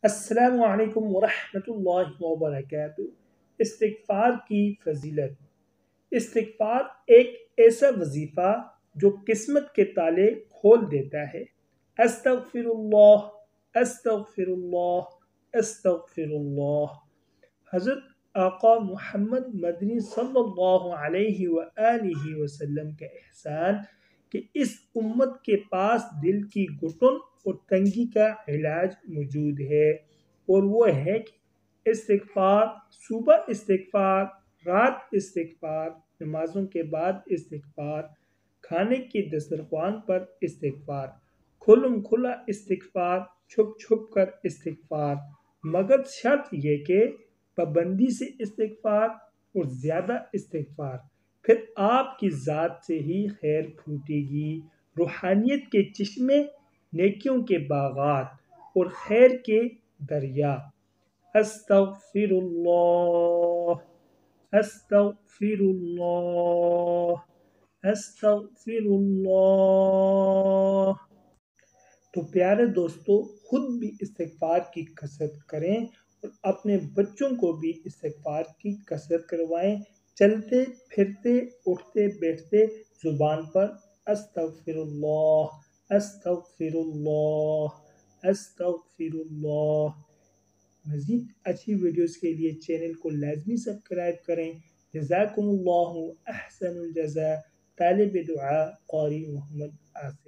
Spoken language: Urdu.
السلام علیکم ورحمۃ اللہ وبرکاتہ۔ استغفار کی فضیلت۔ استغفار ایک ایسا وظیفہ جو قسمت کے تالے کھول دیتا ہے۔ استغفر اللہ، استغفر اللہ، استغفر اللہ۔ حضرت آقا محمد مدنی صلی اللہ علیہ وآلہ وسلم کا احسان کہ اس امت کے پاس دل کی گھٹن اور تنگی کا علاج موجود ہے، اور وہ ہے کہ استغفار، صبح استغفار، رات استغفار، نمازوں کے بعد استغفار، کھانے کی دسترخوان پر استغفار، کھلم کھلا استغفار، چھپ چھپ کر استغفار، مگر شرط یہ کہ پابندی سے استغفار اور زیادہ استغفار، پھر آپ کی ذات سے ہی خیر پھوٹے گی، روحانیت کے چشمے، نیکیوں کے باغات اور خیر کے دریا۔ استغفر اللہ، استغفر اللہ، استغفر اللہ۔ تو پیارے دوستو، خود بھی استغفار کی کثرت کریں اور اپنے بچوں کو بھی استغفار کی کثرت کروائیں۔ چلتے پھرتے اٹھتے بیٹھتے زبان پر استغفر اللہ، استغفر اللہ، استغفر اللہ۔ مزید اچھی ویڈیوز کے لیے چینل کو لازمی سبسکرائب کریں۔ جزاکم اللہ احسن الجزاء۔ طالب دعا قاری محمد آصف۔